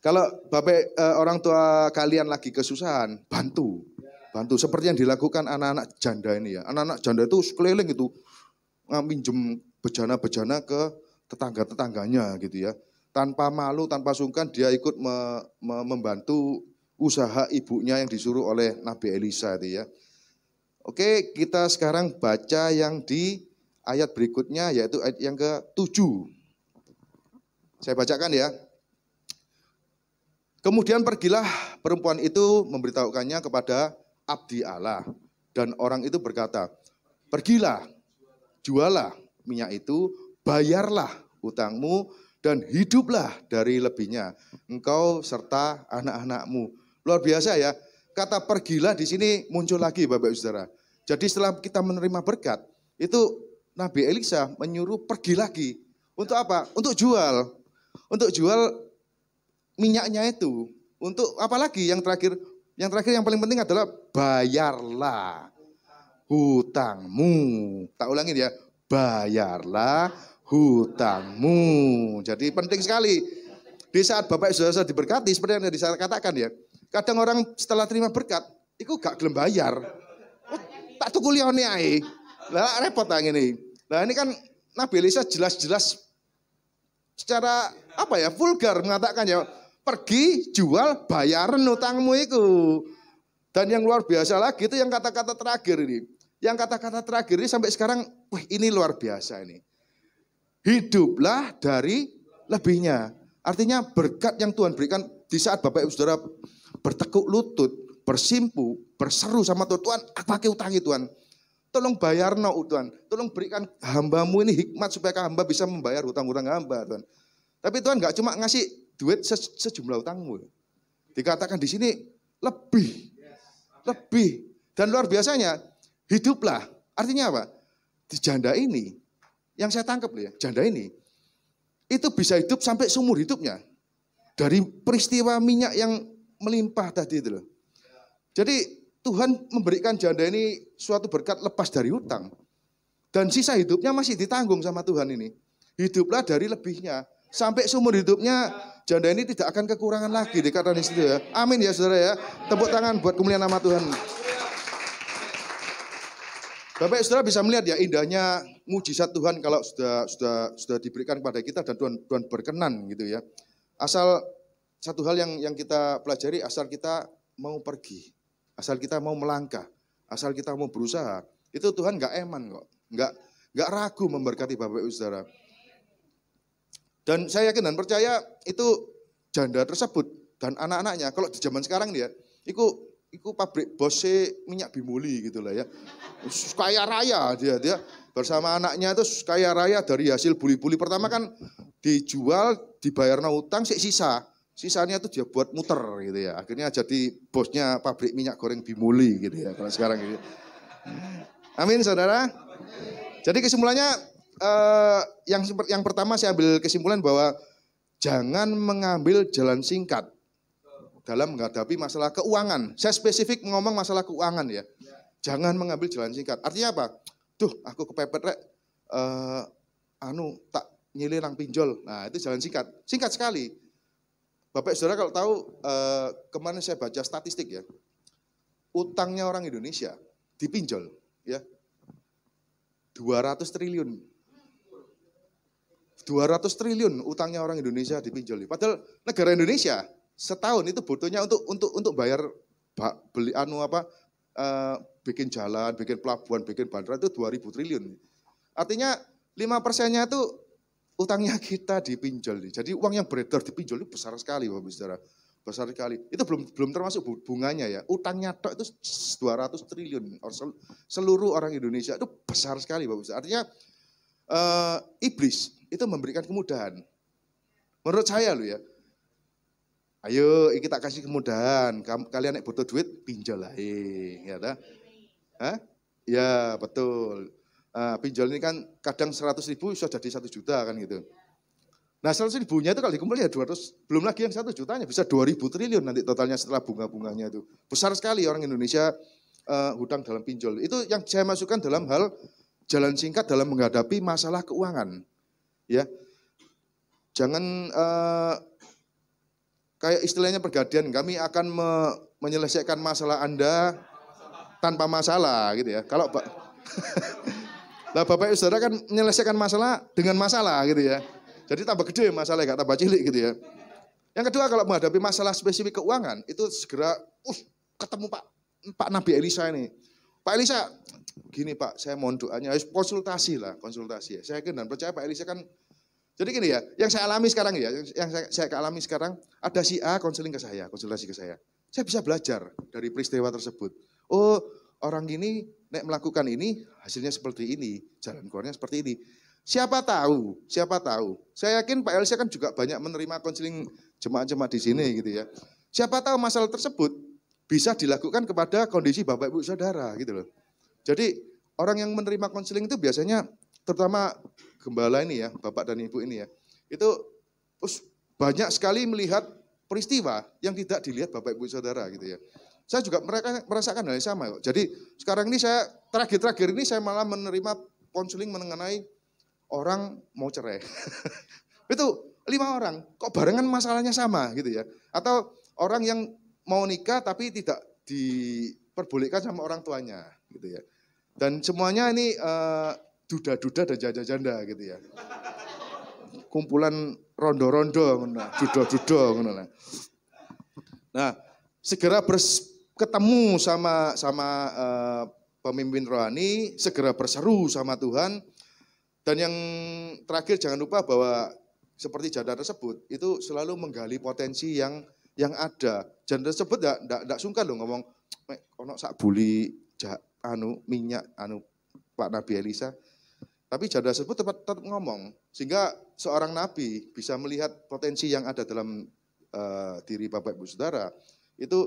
Speaker 1: Kalau Bapak orang tua kalian lagi kesusahan, bantu seperti yang dilakukan anak-anak janda ini ya. Anak-anak janda itu keliling itu minjem bejana-bejana ke tetangga-tetangganya gitu ya. Tanpa malu, tanpa sungkan dia ikut membantu usaha ibunya yang disuruh oleh Nabi Elisa itu ya. Oke, kita sekarang baca yang di ayat berikutnya yaitu ayat yang ke-7. Saya bacakan ya. Kemudian pergilah perempuan itu memberitahukannya kepada abdi Allah. Dan orang itu berkata, pergilah, jualah minyak itu, bayarlah utangmu, dan hiduplah dari lebihnya. Engkau serta anak-anakmu. Luar biasa ya. Kata pergilah di sini muncul lagi Bapak Ibu Saudara. Jadi setelah kita menerima berkat, itu Nabi Elisa menyuruh pergi lagi. Untuk apa? Untuk jual. Untuk jual minyaknya itu. Untuk apa lagi yang terakhir? Yang terakhir yang paling penting adalah bayarlah hutangmu. Tak ulangin ya. Bayarlah hutangmu. Jadi penting sekali. Di saat Bapak Saudara diberkati seperti yang tadi saya katakan ya. Kadang orang setelah terima berkat, itu gak gelem bayar. Oh, tak tuku lione ae. Lah repot lah ini. Nah ini kan Nabi Elisa jelas-jelas secara vulgar mengatakan ya, pergi jual bayaran utangmu itu. Dan yang luar biasa lagi itu yang kata-kata terakhir ini. Yang kata-kata terakhir ini sampai sekarang, wah ini luar biasa ini. Hiduplah dari lebihnya. Artinya berkat yang Tuhan berikan di saat Bapak Ibu Saudara bertekuk lutut, bersimpu, berseru sama Tuhan, pakai utangi Tuhan. Tolong bayar Tuhan. Tolong berikan hambamu ini hikmat supaya hamba bisa membayar hutang-hutang hamba Tuhan. Tapi Tuhan gak cuma ngasih duit sejumlah utangmu. Dikatakan di sini lebih. Dan luar biasanya hiduplah. Artinya apa? Di janda ini, yang saya tangkap ya, janda ini, itu bisa hidup sampai seumur hidupnya. Dari peristiwa minyak yang melimpah tadi itu loh. Jadi Tuhan memberikan janda ini suatu berkat lepas dari hutang. Dan sisa hidupnya masih ditanggung sama Tuhan ini. Hiduplah dari lebihnya. Sampai seumur hidupnya janda ini tidak akan kekurangan lagi dikatakan di situ ya. Amin ya saudara ya. Tepuk tangan buat kemuliaan nama Tuhan. Bapak saudara bisa melihat ya indahnya mujizat Tuhan kalau sudah diberikan kepada kita dan Tuhan berkenan gitu ya. Asal satu hal yang kita pelajari, asal kita mau pergi, asal kita mau melangkah, asal kita mau berusaha, itu Tuhan gak eman kok, gak ragu memberkati Bapak Ibu Saudara. Dan saya yakin dan percaya itu janda tersebut dan anak-anaknya, kalau di zaman sekarang nih ya, itu pabrik bosnya minyak Bimoli gitu lah ya, kaya raya dia bersama anaknya itu kaya raya dari hasil buli-buli pertama kan dijual, dibayar utang, sisanya itu dia buat muter gitu ya. Akhirnya jadi bosnya pabrik minyak goreng Bimoli gitu ya kalau sekarang gitu. Amin saudara. Jadi kesimpulannya yang pertama saya ambil kesimpulan bahwa jangan mengambil jalan singkat dalam menghadapi masalah keuangan. Saya spesifik ngomong masalah keuangan ya. Jangan mengambil jalan singkat. Artinya apa? Aku kepepet rek tak nyilih nang pinjol. Nah, itu jalan singkat. Singkat sekali. Bapak Saudara kalau tahu, kemarin saya baca statistik ya, utangnya orang Indonesia dipinjol ya 200 triliun. 200 triliun utangnya orang Indonesia dipinjol. Padahal negara Indonesia setahun itu butuhnya untuk bayar beli bikin jalan, bikin pelabuhan, bikin bandara itu 2.000 triliun. Artinya 5%-nya itu utangnya kita dipinjol. Jadi uang yang beredar dipinjol itu besar sekali Bapak Saudara. Besar sekali. Itu belum termasuk bunganya ya. Utangnya tok itu 200 triliun. Seluruh orang Indonesia itu besar sekali Bapak Saudara. Artinya iblis itu memberikan kemudahan. Menurut saya loh ya. Ayo kita kasih kemudahan. Kalian yang butuh duit pinjol lah. Ya, hah? Ya betul. Pinjol ini kan kadang 100.000 bisa jadi 1 juta kan gitu. Nah 100.000-nya itu kalau dikumpul ya 200, belum lagi yang 1 jutanya bisa 2.000 triliun nanti totalnya setelah bunga-bunganya itu. Besar sekali orang Indonesia hutang dalam pinjol. Itu yang saya masukkan dalam hal jalan singkat dalam menghadapi masalah keuangan. Ya, jangan kayak istilahnya pergadian, kami akan menyelesaikan masalah Anda tanpa masalah gitu ya. Kalau nah, Bapak Ibu Saudara kan menyelesaikan masalah dengan masalah gitu ya. Jadi tambah gede masalahnya, gak tambah cilik gitu ya. Yang kedua kalau menghadapi masalah spesifik keuangan, itu segera ketemu Pak Nabi Elisa ini. Pak Elisa, gini Pak, saya mohon doanya, konsultasi lah, konsultasi ya. Saya yakin dan percaya Pak Elisa kan, jadi gini ya, yang saya alami sekarang ya, yang saya alami sekarang, ada si A konseling ke saya, konsultasi ke saya. Saya bisa belajar dari peristiwa tersebut. Oh, orang ini nek melakukan ini, hasilnya seperti ini, jalan keluarnya seperti ini. Siapa tahu. Saya yakin Pak Elisa kan juga banyak menerima konseling jemaat-jemaat di sini gitu ya. Siapa tahu masalah tersebut bisa dilakukan kepada kondisi Bapak Ibu Saudara gitu loh. Jadi orang yang menerima konseling itu biasanya terutama gembala ini ya, Bapak dan Ibu ini ya. Itu banyak sekali melihat peristiwa yang tidak dilihat Bapak Ibu Saudara gitu ya. Saya juga merasakan hal yang sama kok. Jadi sekarang ini saya terakhir ini saya malah menerima konseling mengenai orang mau cerai. Itu 5 orang, kok barengan masalahnya sama gitu ya. Atau orang yang mau nikah tapi tidak diperbolehkan sama orang tuanya gitu ya. Dan semuanya ini duda-duda dan janda-janda gitu ya. Kumpulan rondo-rondo, duda-duda. Nah, segera ketemu sama pemimpin rohani, segera berseru sama Tuhan. Dan yang terakhir jangan lupa bahwa seperti janda tersebut itu selalu menggali potensi yang ada. Janda tersebut enggak sungkan loh ngomong ono sak buli minyak Pak Nabi Elisa. Tapi janda tersebut tetap ngomong sehingga seorang nabi bisa melihat potensi yang ada dalam diri Bapak Ibu Saudara itu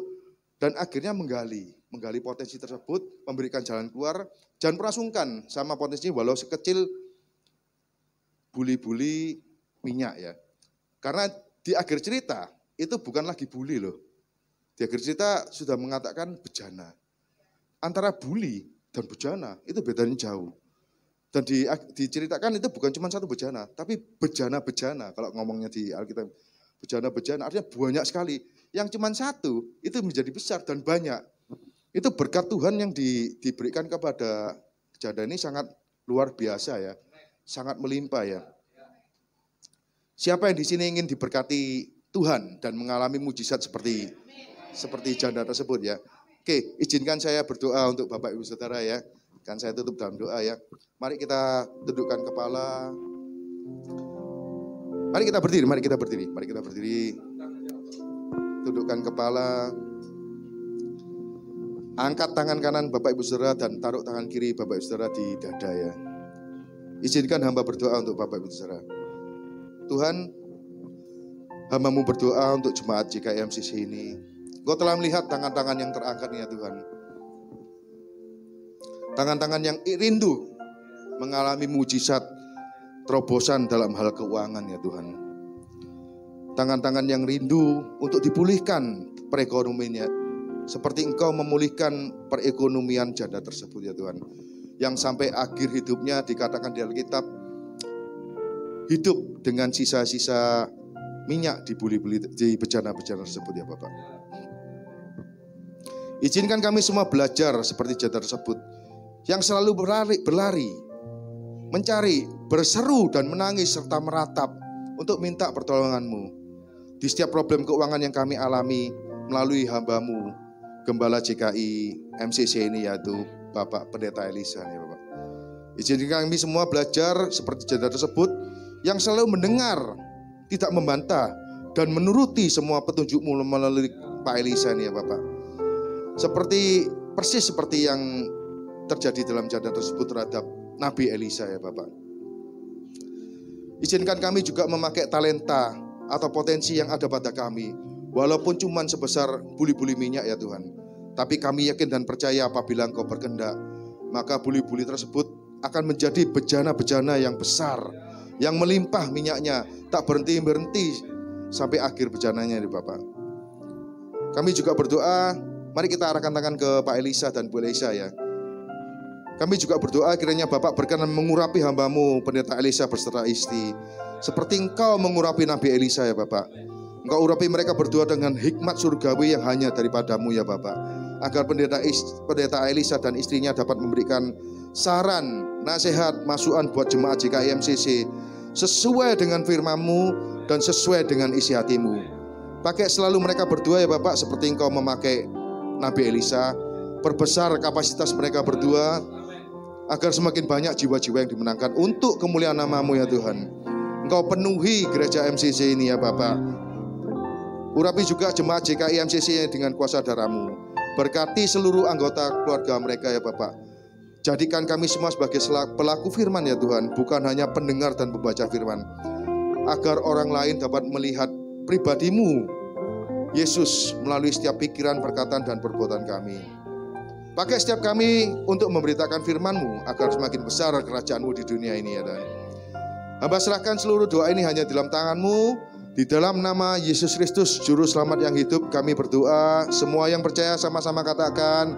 Speaker 1: dan akhirnya menggali potensi tersebut, memberikan jalan keluar. Jangan pernah sungkan sama potensi walau sekecil buli-buli minyak ya. Karena di akhir cerita itu bukan lagi buli loh. Di akhir cerita sudah mengatakan bejana. Antara buli dan bejana itu bedanya jauh. Dan diceritakan itu bukan cuma satu bejana, tapi bejana-bejana. Kalau ngomongnya di Alkitab, bejana-bejana artinya banyak sekali. Yang cuma satu itu menjadi besar dan banyak. Itu berkat Tuhan yang diberikan kepada janda ini sangat luar biasa ya. Sangat melimpah ya. Siapa yang di sini ingin diberkati Tuhan dan mengalami mujizat seperti janda tersebut ya. Oke, izinkan saya berdoa untuk Bapak Ibu Saudara ya. Kan saya tutup dalam doa ya. Mari kita tundukkan kepala. Mari kita berdiri. Tundukkan kepala. Angkat tangan kanan Bapak Ibu Saudara dan taruh tangan kiri Bapak Ibu Saudara di dada ya. Izinkan hamba berdoa untuk Bapak Ibu Saudara. Tuhan, hamba-Mu berdoa untuk jemaat JKMCC ini. Engkau telah melihat tangan-tangan yang terangkat ya Tuhan. Tangan-tangan yang rindu mengalami mujizat terobosan dalam hal keuangan ya Tuhan. Tangan-tangan yang rindu untuk dipulihkan perekonomiannya. Seperti Engkau memulihkan perekonomian janda tersebut ya Tuhan. Yang sampai akhir hidupnya dikatakan di Alkitab hidup dengan sisa-sisa minyak di bejana-bejana tersebut ya Bapak. Izinkan kami semua belajar seperti janda tersebut yang selalu berlari, mencari, berseru dan menangis serta meratap untuk minta pertolongan-Mu. Di setiap problem keuangan yang kami alami melalui hamba-Mu, Gembala GKI MCC ini, yaitu Bapak Pendeta Elisa ya Bapak. Izinkan kami semua belajar seperti janda tersebut, yang selalu mendengar, tidak membantah, dan menuruti semua petunjukmu melalui Pak Elisa ini ya Bapak. Persis seperti yang terjadi dalam janda tersebut terhadap Nabi Elisa ya Bapak. Izinkan kami juga memakai talenta atau potensi yang ada pada kami, walaupun cuma sebesar buli-buli minyak ya Tuhan. Tapi kami yakin dan percaya apabila Engkau berkehendak, maka buli-buli tersebut akan menjadi bejana-bejana yang besar, yang melimpah minyaknya, tak berhenti-berhenti sampai akhir bejananya nih Bapak. Kami juga berdoa, mari kita arahkan tangan ke Pak Elisa dan Bu Elisa ya. Kami juga berdoa kiranya Bapak berkenan mengurapi hamba-Mu Pendeta Elisa berserta istri, seperti Engkau mengurapi Nabi Elisa ya Bapak. Engkau urapi mereka berdua dengan hikmat surgawi yang hanya daripada-Mu ya Bapak, agar Pendeta Elisa dan istrinya dapat memberikan saran, nasihat, masukan buat jemaat GKI MCC sesuai dengan firman-Mu dan sesuai dengan isi hati-Mu. Pakai selalu mereka berdua ya Bapak, seperti Engkau memakai Nabi Elisa. Perbesar kapasitas mereka berdua, agar semakin banyak jiwa-jiwa yang dimenangkan untuk kemuliaan nama-Mu ya Tuhan. Engkau penuhi gereja MCC ini ya Bapak. Urapi juga jemaat GKI MCC dengan kuasa darah-Mu. Berkati seluruh anggota keluarga mereka ya Bapak. Jadikan kami semua sebagai pelaku firman ya Tuhan, bukan hanya pendengar dan pembaca firman. Agar orang lain dapat melihat pribadi-Mu, Yesus, melalui setiap pikiran, perkataan, dan perbuatan kami. Pakai setiap kami untuk memberitakan firman-Mu, agar semakin besar kerajaan-Mu di dunia ini ya Tuhan. Hamba serahkan seluruh doa ini hanya dalam tangan-Mu. Di dalam nama Yesus Kristus, Juru Selamat yang hidup, kami berdoa. Semua yang percaya sama-sama katakan